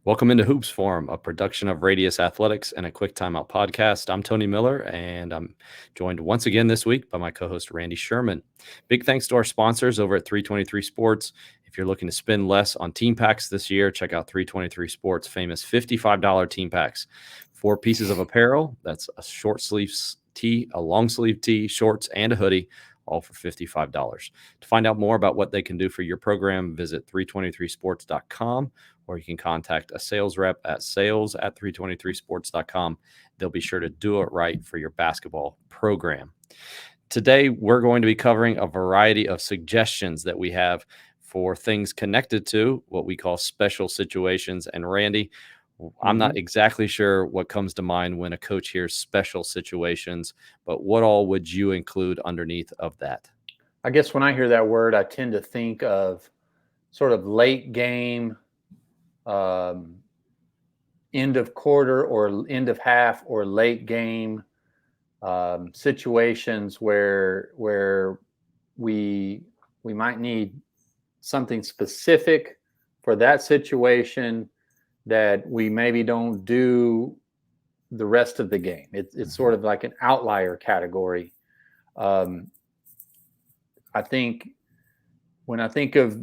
Welcome into Hoops Forum, a production of Radius Athletics and a quick timeout podcast. I'm Tony Miller, and I'm joined once again this week by my co-host Randy Sherman. Big thanks to our sponsors over at 323 Sports. If you're looking to spend less on team packs this year, check out 323 Sports' famous $55 team packs. 4 pieces of apparel, that's a short sleeve tee, a long sleeve tee, shorts, and a hoodie, all for $55. To find out more about what they can do for your program, visit 323sports.com, or you can contact a sales rep at sales@323sports.com. They'll be sure to do it right for your basketball program. Today, we're going to be covering a variety of suggestions that we have for things connected to what we call special situations. And Randy, I'm not exactly sure what comes to mind when a coach hears special situations, but what all would you include underneath of that? I guess when I hear that word, I tend to think of sort of late game, end of quarter or end of half or late game situations where we might need something specific for that situation that we maybe don't do the rest of the game. It's sort of like an outlier category. I think when I think of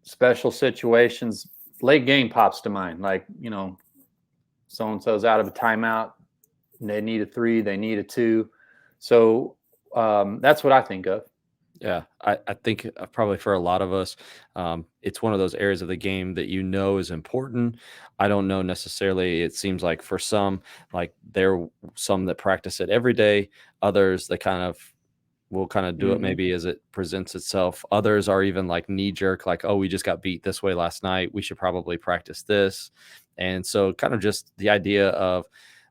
special situations, late game pops to mind. Like, so-and-so's out of a timeout, and they need a 3, they need a 2. So that's what I think of. Yeah, I think probably for a lot of us, it's one of those areas of the game that is important. I don't know necessarily. It seems like for some, like some that practice it every day. Others that will kind of do it maybe as it presents itself. Others are even like knee jerk, like, oh, we just got beat this way last night. We should probably practice this. And so kind of just the idea of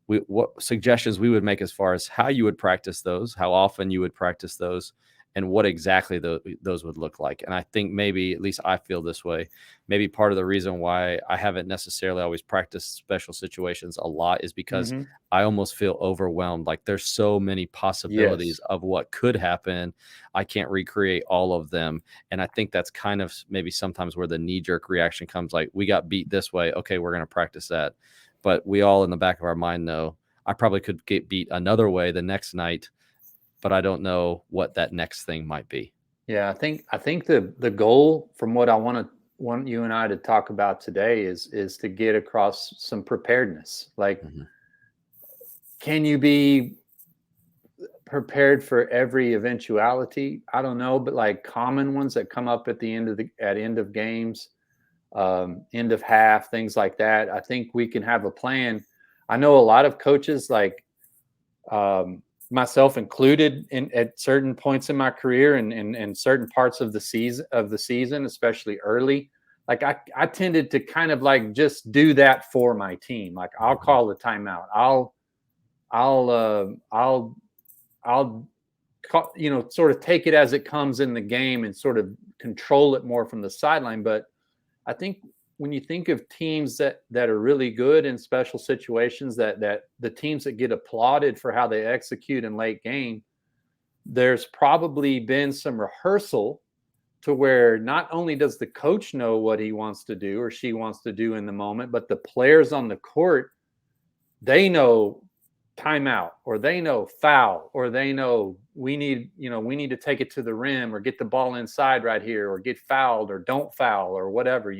what suggestions we would make as far as how you would practice those, how often you would practice those, and what exactly those would look like. And I think maybe, at least I feel this way, maybe part of the reason why I haven't necessarily always practiced special situations a lot is because I almost feel overwhelmed. Like there's so many possibilities of what could happen. I can't recreate all of them. And I think that's kind of maybe sometimes where the knee-jerk reaction comes, like, we got beat this way. Okay, we're going to practice that. But we all in the back of our mind know I probably could get beat another way the next night, but I don't know what that next thing might be. Yeah, I think the goal from what I want you and I to talk about today is to get across some preparedness. Like, can you be prepared for every eventuality? I don't know, but like common ones that come up at the end of games, end of half, things like that. I think we can have a plan. I know a lot of coaches, like myself included, at certain points in my career and certain parts of the season, especially early. Like I tended to kind of like just do that for my team. Like I'll call the timeout. I'll sort of take it as it comes in the game and sort of control it more from the sideline. But I think when you think of teams that are really good in special situations, that the teams that get applauded for how they execute in late game, there's probably been some rehearsal to where not only does the coach know what he wants to do or she wants to do in the moment, but the players on the court, they know timeout, or they know foul, or they know we need to take it to the rim or get the ball inside right here, or get fouled, or don't foul, or whatever.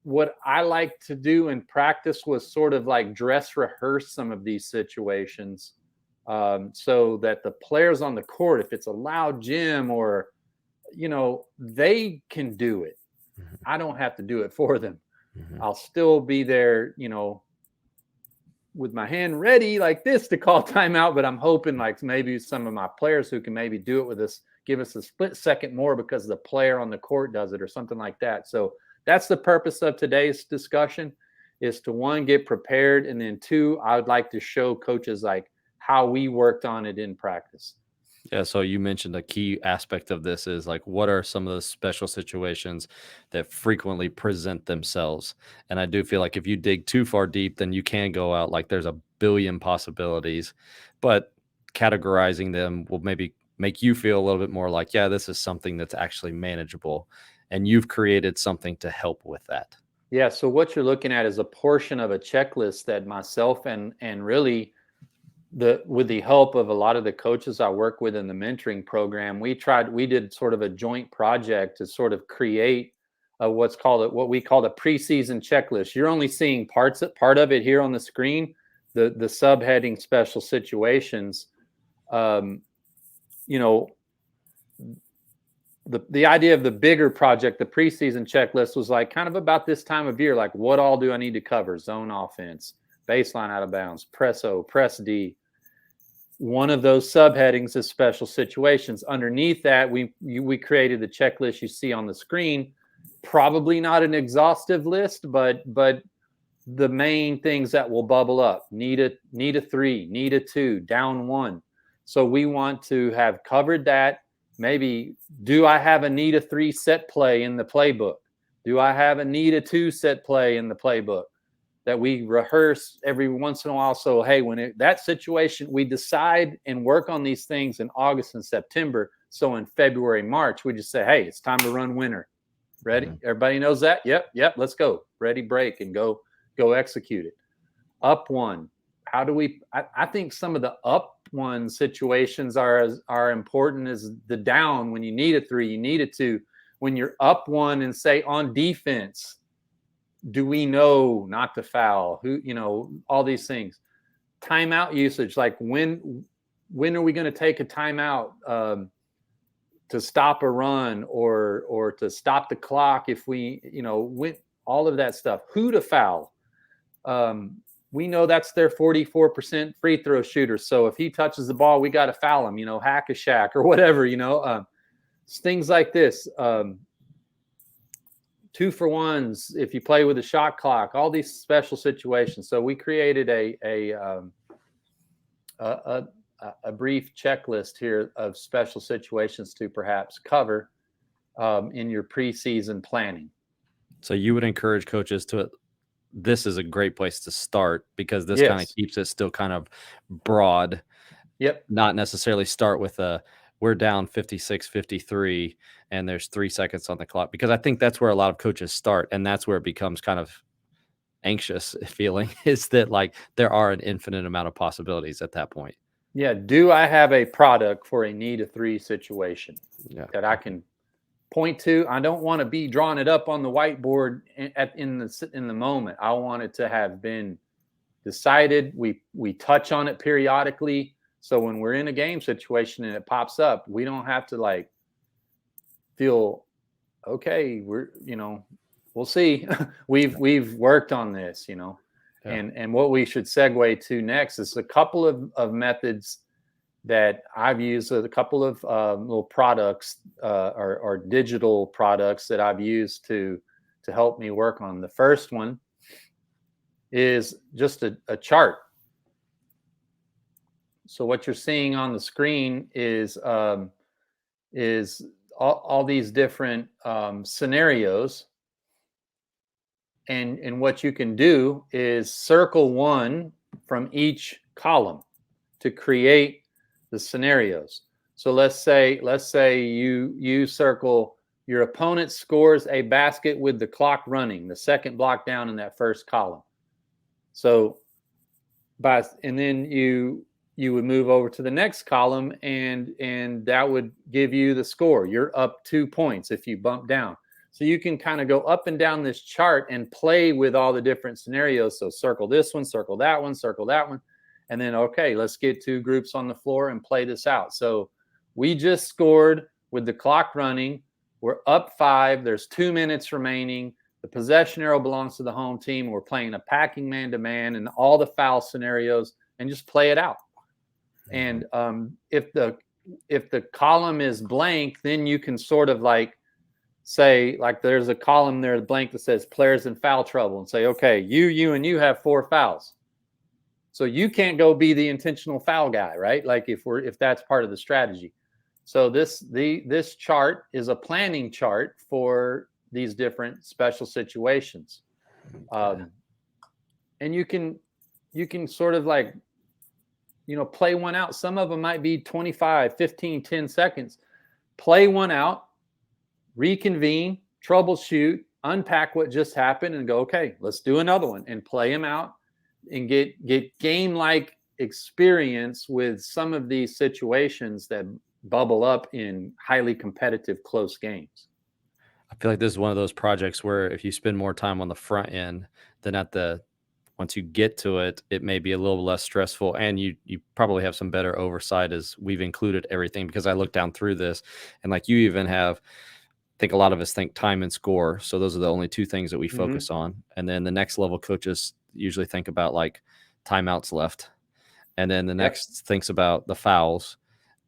What I like to do in practice was sort of like dress rehearse some of these situations, so that the players on the court, if it's a loud gym or they can do it. I don't have to do it for them. I'll still be there, with my hand ready like this to call timeout, but I'm hoping like maybe some of my players who can maybe do it with us, give us a split second more because the player on the court does it or something like that. So that's the purpose of today's discussion, is to, one, get prepared, and then two, I would like to show coaches like how we worked on it in practice. Yeah, so you mentioned a key aspect of this is like, what are some of the special situations that frequently present themselves? And I do feel like if you dig too far deep, then you can go out like there's a billion possibilities, but categorizing them will maybe make you feel a little bit more like, yeah, this is something that's actually manageable. And you've created something to help with that. Yeah, so what you're looking at is a portion of a checklist that myself and really with the help of a lot of the coaches I work with in the mentoring program, we did sort of a joint project to sort of create what we call a preseason checklist. You're only seeing part of it here on the screen, the subheading special situations. Um, you know, the idea of the bigger project, the preseason checklist, was like kind of about this time of year, like what all do I need to cover? Zone offense, baseline out of bounds, press O, press D. One of those subheadings is special situations. Underneath that, we created the checklist you see on the screen. Probably not an exhaustive list, but the main things that will bubble up: need a 3, need a 2, down 1. So we want to have covered that. Maybe, do I have a need a 3 set play in the playbook? Do I have a need a 2 set play in the playbook that we rehearse every once in a while? So, hey, that situation, we decide and work on these things in August and September. So in February, March, we just say, hey, it's time to run winter. Ready? Mm-hmm. Everybody knows that? Yep. Let's go. Ready, break, and go execute it. Up 1. How do we? I think some of the up 1 situations are important as the down. When you need a 3, you need a 2. When you're up 1 and say on defense, do we know not to foul? All these things. Timeout usage, like when are we going to take a timeout to stop a run or to stop the clock if we, when, all of that stuff. Who to foul? We know that's their 44% free throw shooter. So if he touches the ball, we got to foul him, hack a shack or whatever, things like this. 2-for-1s if you play with a shot clock, all these special situations. So we created a brief checklist here of special situations to perhaps cover in your preseason planning. So you would encourage coaches this is a great place to start, because this kind of keeps it still kind of broad. Yep. Not necessarily start with we're down 56-53 and there's 3 seconds on the clock, because I think that's where a lot of coaches start, and that's where it becomes kind of anxious feeling, is that like there are an infinite amount of possibilities at that point. Yeah. Do I have a product for a need a 3 situation that I can point to? I don't want to be drawing it up on the whiteboard in the moment. I want it to have been decided. We touch on it periodically. So when we're in a game situation and it pops up, we don't have to like feel, okay, we'll see. we've worked on this, and what we should segue to next is a couple of methods that I've used, a couple of little products or digital products that I've used to help me work on. The first one is just a chart. So what you're seeing on the screen is all these different scenarios. And what you can do is circle 1 from each column to create the scenarios. So let's say you circle your opponent scores a basket with the clock running, the second block down in that first column. So and then you would move over to the next column, and that would give you the score. You're up 2 points if you bump down. So you can kind of go up and down this chart and play with all the different scenarios. So circle this one, circle that one, circle that one. And then, okay, let's get 2 groups on the floor and play this out. So we just scored with the clock running. We're up 5. There's 2 minutes remaining. The possession arrow belongs to the home team. We're playing a packing man-to-man and all the foul scenarios, and just play it out. And if the column is blank, then you can sort of like say, like there's a column there blank that says players in foul trouble, and say, okay, you and you have 4 fouls. So you can't go be the intentional foul guy, right? Like if that's part of the strategy. So this chart is a planning chart for these different special situations. And you can sort of like, play one out. Some of them might be 25, 15, 10 seconds. Play one out, reconvene, troubleshoot, unpack what just happened and go, okay, let's do another one and play them out and get game like experience with some of these situations that bubble up in highly competitive close games. I feel like this is one of those projects where if you spend more time on the front end than at the once you get to it, it may be a little less stressful, and you probably have some better oversight as we've included everything because I looked down through this and like you even have I think a lot of us think time and score. So those are the only two things that we Mm-hmm. focus on. And then the next level coaches usually think about like timeouts left. And then the Yep. next thinks about the fouls.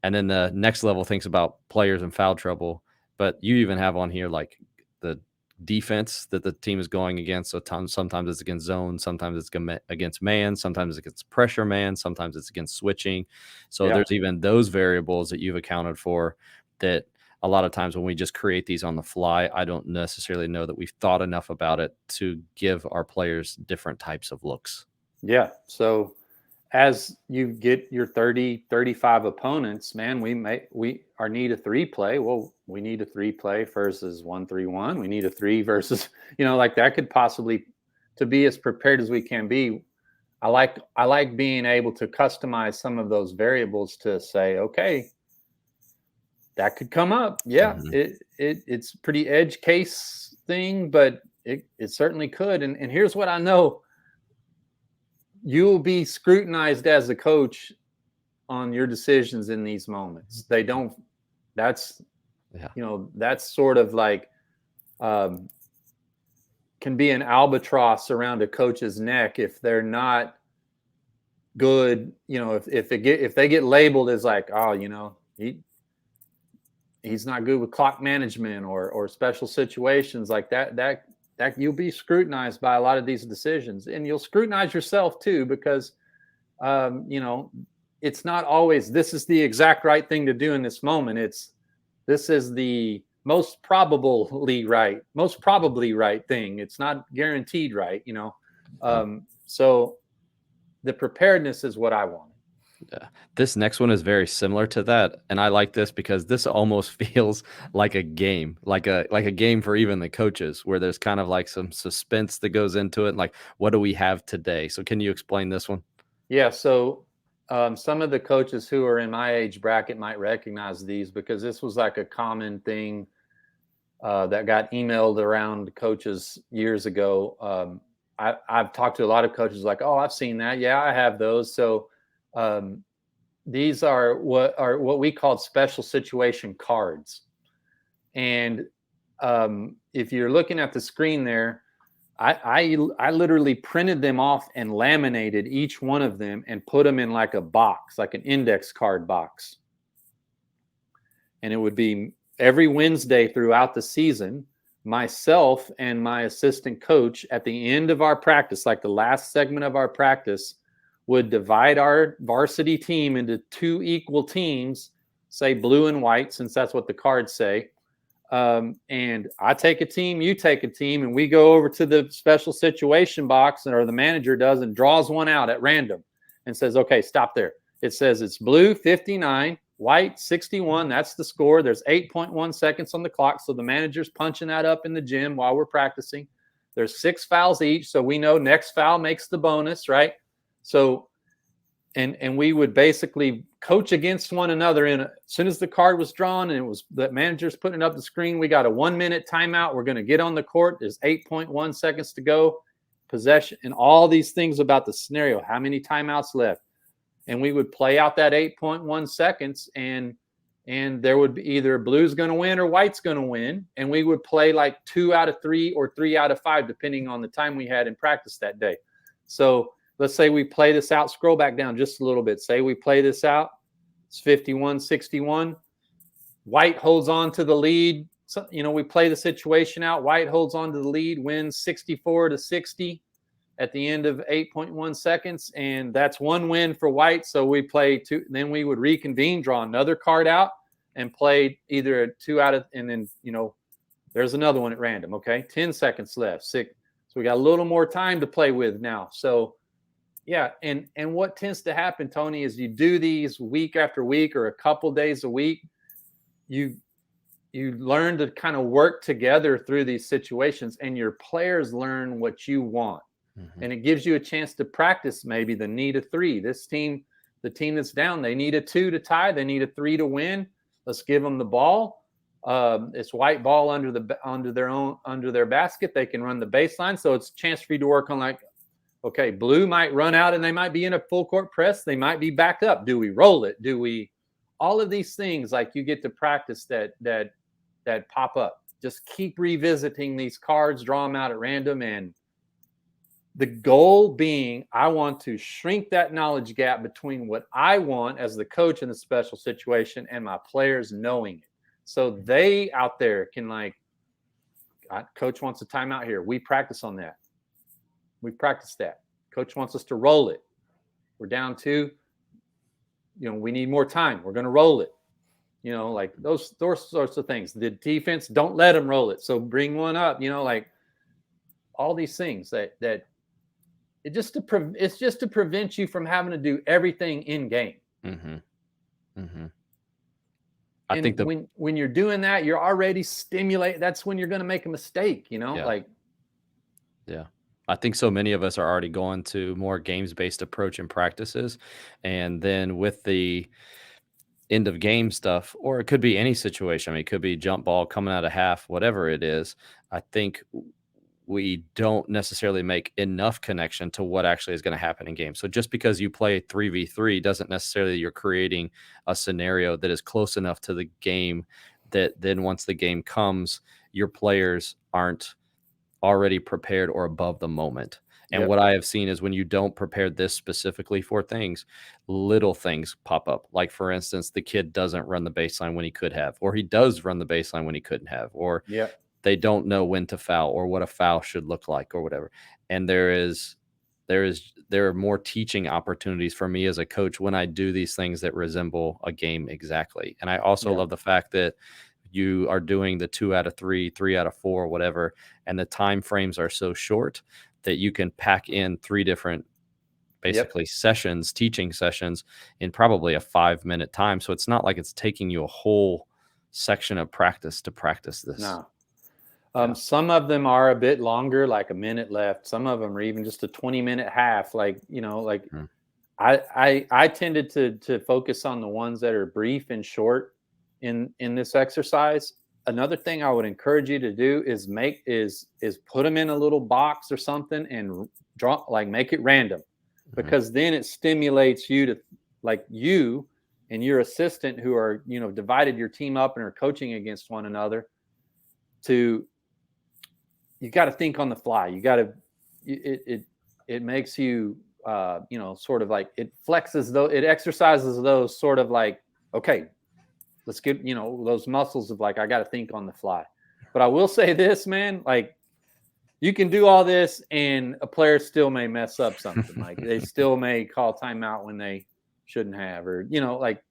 And then the next level thinks about players in foul trouble. But you even have on here like the defense that the team is going against. So sometimes it's against zone, sometimes it's against man, sometimes it's against pressure man, sometimes it's against switching. So Yeah. there's even those variables that you've accounted for that a lot of times when we just create these on the fly, I don't necessarily know that we've thought enough about it to give our players different types of looks. Yeah. So as you get your 30, 35 opponents, man, we our need a 3 play. Well, we need a 3 play versus 1-3-1. We need a 3 versus, like that could possibly, to be as prepared as we can be. I like being able to customize some of those variables to say, okay, that could come up. Yeah, Mhm. it's pretty edge case thing, but it certainly could. And here's what I know: you'll be scrutinized as a coach on your decisions in these moments. They don't. That's Yeah. that's sort of like um, can be an albatross around a coach's neck if they're not good. If they get labeled as like, oh, he's not good with clock management or special situations like that you'll be scrutinized by a lot of these decisions, and you'll scrutinize yourself too because it's not always this is the exact right thing to do in this moment. This is the most probably right thing. It's not guaranteed right. Yeah. So the preparedness is what I want. Yeah. This next one is very similar to that, and I like this because this almost feels like a game, like a game for even the coaches, where there's kind of like some suspense that goes into it. Like, what do we have today? So, can you explain this one? Yeah, so some of the coaches who are in my age bracket might recognize these because this was like a common thing that got emailed around coaches years ago. I've talked to a lot of coaches like, oh, I've seen that. Yeah, I have those. So um, these are what we called special situation cards. And if you're looking at the screen there, I literally printed them off and laminated each one of them and put them in like a box, like an index card box. And it would be every Wednesday throughout the season, myself and my assistant coach at the end of our practice, like the last segment of our practice, would divide our varsity team into 2 equal teams, say blue and white, since that's what the cards say. And I take a team, you take a team, and we go over to the special situation box, or the manager does, and draws one out at random and says, okay, stop there. It says it's blue 59, white 61. That's the score. There's 8.1 seconds on the clock. So the manager's punching that up in the gym while we're practicing. There's 6 fouls each. So we know next foul makes the bonus, right? So and we would basically coach against one another. And as soon as the card was drawn and it was the manager's putting it up the screen, we got a 1-minute timeout. We're going to get on the court. There's 8.1 seconds to go, possession, and all these things about the scenario. How many timeouts left? And we would play out that 8.1 seconds, and there would be either blue's going to win or white's going to win. And we would play like 2 out of 3 or 3 out of 5, depending on the time we had in practice that day. So let's say we play this out, scroll back down just a little bit. Say we play this out, it's 51-61. White holds on to the lead. So, we play the situation out. White holds on to the lead, wins 64-60 at the end of 8.1 seconds. And that's one win for White. So we play 2, then we would reconvene, draw another card out, and play either 2 out of, and then, there's another one at random. Okay. 10 seconds left. 6. So we got a little more time to play with now. So, yeah, and what tends to happen, Tony, is you do these week after week or a couple days a week. You you learn to kind of work together through these situations, and your players learn what you want. Mhm. And it gives you a chance to practice maybe the need of 3. This team, the team that's down, they need a 2 to tie, they need a 3 to win. Let's give them the ball. It's white ball under their basket. They can run the baseline, so it's a chance for you to work on, like, okay, blue might run out and they might be in a full court press. They might be back up. Do we roll it? Do we? All of these things, like, you get to practice that pop up. Just keep revisiting these cards, draw them out at random, and the goal being, I want to shrink that knowledge gap between what I want as the coach in the special situation and my players knowing it. So they out there can, like, coach wants a timeout here. We practice on that. We practice that. Coach wants us to roll it. We're down 2. We need more time. We're going to roll it. Like those sorts of things. The defense, don't let them roll it. So bring one up. Like all these things that it's just to prevent you from having to do everything in game. Mm-hmm. Mm-hmm. I think when you're doing that, you're already stimulated. That's when you're going to make a mistake. Yeah. Yeah. I think so many of us are already going to more games-based approach in practices. And then with the end of game stuff, or it could be any situation. I mean, it could be jump ball coming out of half, whatever it is. I think we don't necessarily make enough connection to what actually is going to happen in game. So just because you play 3v3 doesn't necessarily you're creating a scenario that is close enough to the game that then once the game comes, your players aren't already prepared or above the moment. And what I have seen is when you don't prepare this specifically for things, little things pop up. Like, for instance, the kid doesn't run the baseline when he could have, or he does run the baseline when he couldn't have, or they don't know when to foul or what a foul should look like or whatever. And there are more teaching opportunities for me as a coach when I do these things that resemble a game exactly. And I also love the fact that you are doing the 2 out of 3, 3 out of 4, whatever, and the time frames are so short that you can pack in 3 different basically sessions, teaching sessions in probably a 5-minute time. So it's not like it's taking you a whole section of practice to practice this. No. Some of them are a bit longer, like a minute left. Some of them are even just a 20-minute half. Like, I tended to focus on the ones that are brief and short in this exercise. Another thing I would encourage you to do is put them in a little box or something and make it random, because then it stimulates you to, like, you and your assistant who are, divided your team up and are coaching against one another, you got to think on the fly. You got to, it makes you, sort of like, it flexes it exercises those sort of like, okay, let's get, those muscles of, like, I got to think on the fly. But I will say this, man, like, you can do all this and a player still may mess up something. Like, they still may call timeout when they shouldn't have, or, like,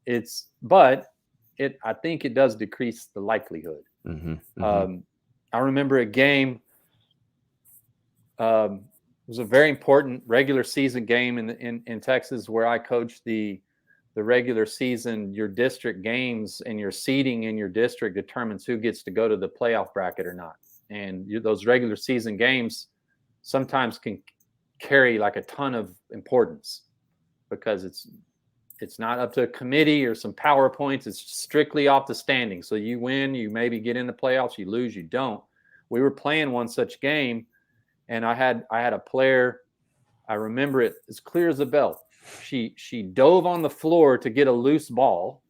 I think it does decrease the likelihood. Mm-hmm. Mm-hmm. I remember a game, it was a very important regular season game in Texas, where I coached the regular season. Your district games and your seeding in your district determines who gets to go to the playoff bracket or not. And those regular season games sometimes can carry like a ton of importance, because it's not up to a committee or some PowerPoints. It's strictly off the standing. So you win, you maybe get in the playoffs, you lose, you don't. We were playing one such game, and I had a player, I remember it as clear as a bell. She dove on the floor to get a loose ball,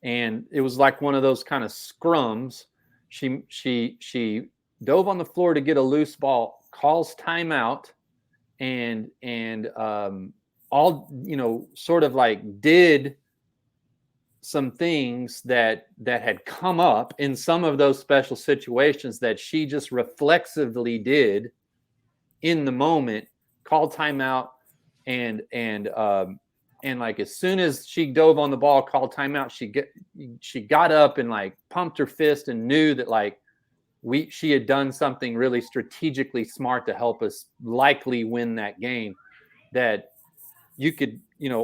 and it was like one of those kind of scrums. She dove on the floor to get a loose ball, calls timeout, and all, sort of like did some things that had come up in some of those special situations that she just reflexively did in the moment, called timeout, and like, as soon as she dove on the ball, called timeout, she got up and, like, pumped her fist and knew that, like, she had done something really strategically smart to help us likely win that game. That you could,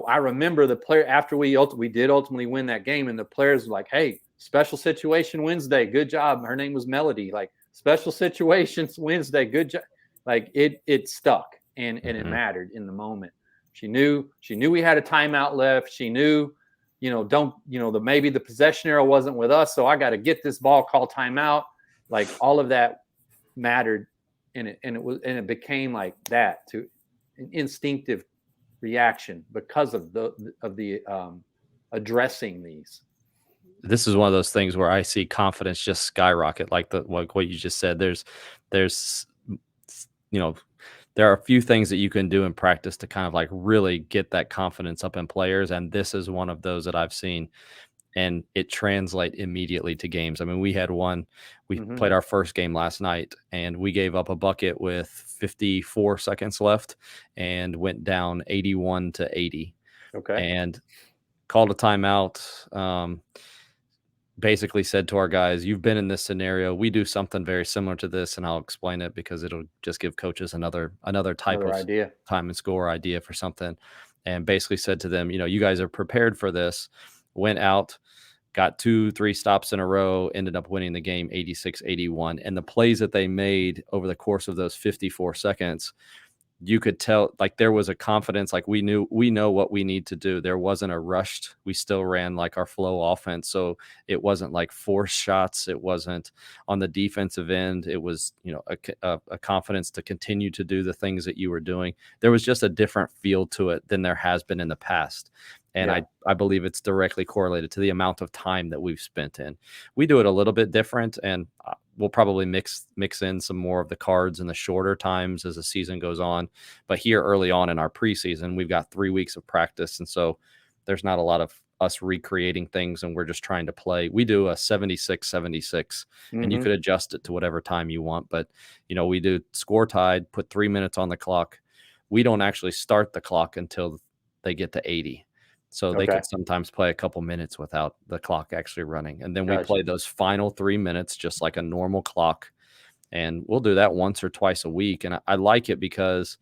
I remember the player after we did ultimately win that game, and the players were like, "Hey, special situation Wednesday, good job." Her name was Melody. Like, special situations Wednesday, good job. Like, it stuck, and it mattered in the moment. She knew we had a timeout left. She knew, maybe the possession arrow wasn't with us, so I got to get this ball, call timeout. Like, all of that mattered, and it became like that, to an instinctive reaction because of the addressing these. This is one of those things where I see confidence just skyrocket, like what you just said. There's you know there are a few things that you can do in practice to kind of like really get that confidence up in players, and this is one of those that I've seen, and it translate immediately to games. I mean, we played our first game last night, and we gave up a bucket with 54 seconds left and went down 81-80. Okay. And called a timeout. Basically said to our guys, "You've been in this scenario. We do something very similar to this," and I'll explain it because it'll just give coaches another type of idea. time and score idea for something. And basically said to them, you guys are prepared for this. Went out, got 2-3 stops in a row, ended up winning the game 86-81. And the plays that they made over the course of those 54 seconds, you could tell, like, there was a confidence, like we know what we need to do. There wasn't a rushed. We still ran like our flow offense. So it wasn't like forced shots. It wasn't on the defensive end. It was, a confidence to continue to do the things that you were doing. There was just a different feel to it than there has been in the past. And Yeah. I believe it's directly correlated to the amount of time that we've spent in. We do it a little bit different, and we'll probably mix in some more of the cards in the shorter times as the season goes on. But here early on in our preseason, we've got 3 weeks of practice, and so there's not a lot of us recreating things, and we're just trying to play. We do a 76-76, and you could adjust it to whatever time you want. But, we do score tied, put 3 minutes on the clock. We don't actually start the clock until they get to 80. So they Okay. could sometimes play a couple minutes without the clock actually running. And then we Gotcha. play those final 3 minutes just like a normal clock. And we'll do that once or twice a week. And I like it because,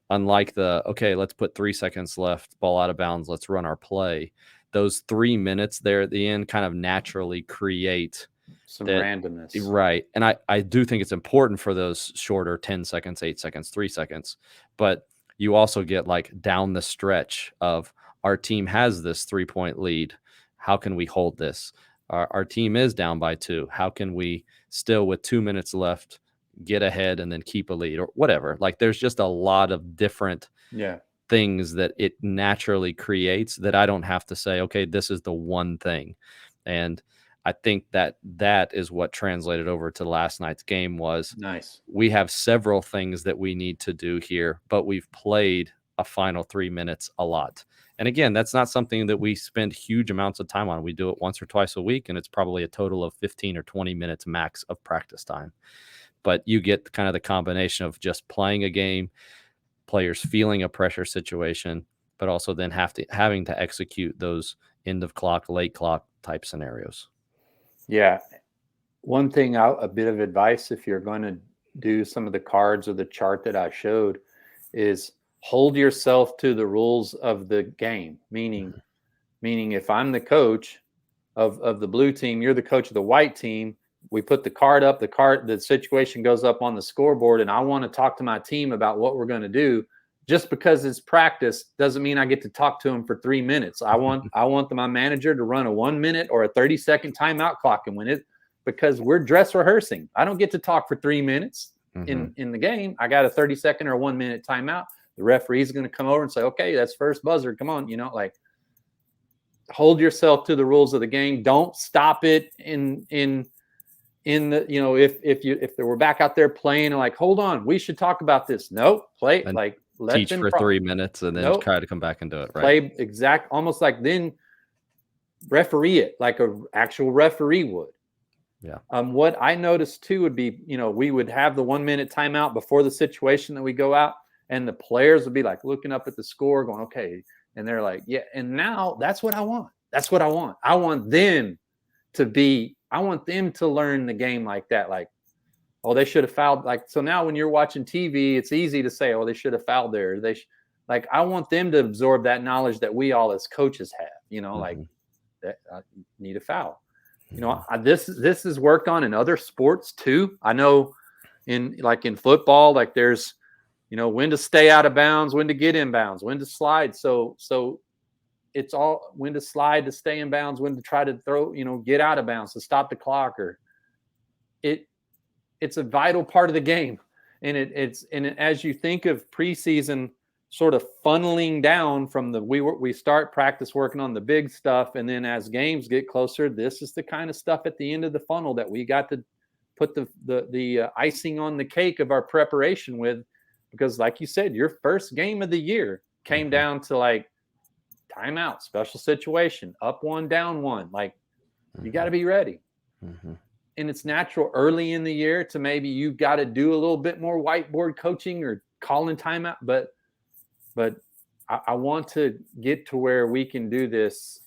unlike okay, let's put 3 seconds left, ball out of bounds, let's run our play, those 3 minutes there at the end kind of naturally create some that. randomness. Right. And I do think it's important for those shorter 10 seconds, 8 seconds, 3 seconds. But you also get like down the stretch of, our team has this 3-point lead. How can we hold this? Our team is down by 2. How can we still, with 2 minutes left, get ahead and then keep a lead or whatever? Like, there's just a lot of different things that it naturally creates that I don't have to say, okay, this is the one thing. And I think that is what translated over to last night's game was, nice. We have several things that we need to do here, but we've played a final 3 minutes a lot. And again, that's not something that we spend huge amounts of time on. We do it once or twice a week, and it's probably a total of 15 or 20 minutes max of practice time. But you get kind of the combination of just playing a game, players feeling a pressure situation, but also then having to execute those end of clock, late clock type scenarios. Yeah. One thing, a bit of advice, if you're going to do some of the cards or the chart that I showed, is hold yourself to the rules of the game. Meaning if I'm the coach of the blue team, you're the coach of the white team. We put the card up, the situation goes up on the scoreboard, and I want to talk to my team about what we're going to do. Just because it's practice doesn't mean I get to talk to them for 3 minutes. I want my manager to run a 1 minute or a 30-second timeout clock, and when it, because we're dress rehearsing, I don't get to talk for 3 minutes in the game. I got a 30-second or 1 minute timeout. The referee's going to come over and say, okay, that's first buzzer. Come on. Like, hold yourself to the rules of the game. Don't stop it in the, if they were back out there playing, like, hold on, we should talk about this. Nope. Play, and like, let teach them for 3 minutes and then try to come back and do it. Right. Play almost like then referee it like a actual referee would. Yeah. What I noticed too would be, we would have the 1 minute timeout before the situation that we go out, and the players would be like looking up at the score going, okay. And they're like, yeah. And now that's what I want. That's what I want. I want them to learn the game like that. Like, oh, they should have fouled. Like, so now when you're watching TV, it's easy to say, oh, they should have fouled there. like I want them to absorb that knowledge that we all as coaches have, like Mhm. that need a foul. Mhm. This is worked on in other sports too. I know in football, like there's when to stay out of bounds, when to get in bounds, when to slide. So it's all when to slide to stay in bounds, when to try to throw, get out of bounds to stop the clock, or it it's a vital part of the game. And as you think of preseason sort of funneling down from we start practice working on the big stuff, and then as games get closer, this is the kind of stuff at the end of the funnel that we got to put the icing on the cake of our preparation with, because like you said, your first game of the year came Mhm. down to like timeout, special situation, up one, down one. Like you got to Mhm. be ready. Mhm. And it's natural early in the year to maybe you've got to do a little bit more whiteboard coaching or calling timeout, but I want to get to where we can do this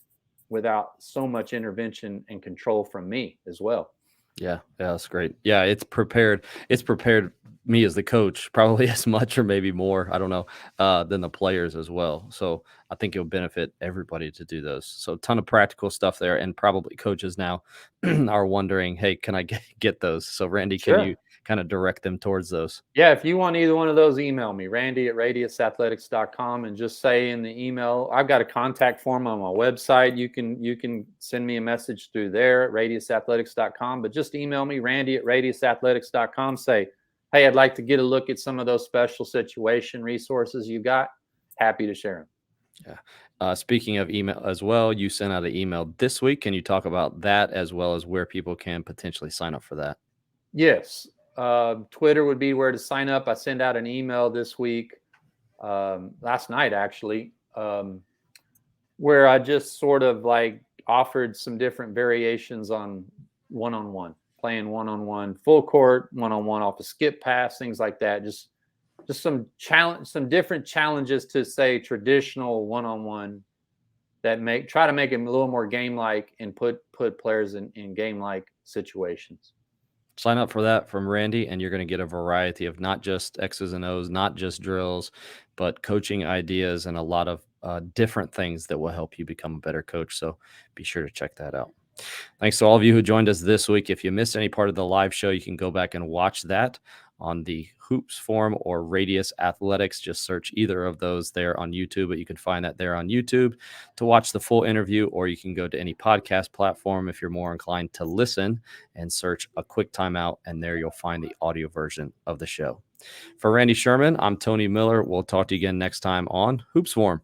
without so much intervention and control from me as well. Yeah, yeah, that's great. Yeah, it's prepared me as the coach probably as much or maybe more, I don't know, than the players as well. So I think it'll benefit everybody to do those. So a ton of practical stuff there, and probably coaches now are wondering, hey, can I get those? So Randy, can Sure. you kind of direct them towards those? Yeah, if you want either one of those, email me, randy@radiusathletics.com, and just say in the email, I've got a contact form on my website. You can send me a message through there at radiusathletics.com, but just email me, randy@radiusathletics.com. Say, hey, I'd like to get a look at some of those special situation resources you got. Happy to share them. Yeah. Speaking of email as well, you sent out an email this week. Can you talk about that as well as where people can potentially sign up for that? Yes. Twitter would be where to sign up. I send out an email this week, last night actually, where I just sort of like offered some different variations on one-on-one, playing one-on-one, full court, one-on-one off a skip pass, things like that. Just some different challenges to say traditional one-on-one that try to make it a little more game-like and put players in game-like situations. Sign up for that from Randy, and you're going to get a variety of not just X's and O's, not just drills, but coaching ideas and a lot of different things that will help you become a better coach. So be sure to check that out. Thanks to all of you who joined us this week. If you missed any part of the live show, you can go back and watch that on the Hoops Forum or Radius Athletics. Just search either of those there on YouTube, but you can find that there on YouTube to watch the full interview, or you can go to any podcast platform if you're more inclined to listen and search a quick timeout, and there you'll find the audio version of the show. For Randy Sherman, I'm Tony Miller. We'll talk to you again next time on Hoops Forum.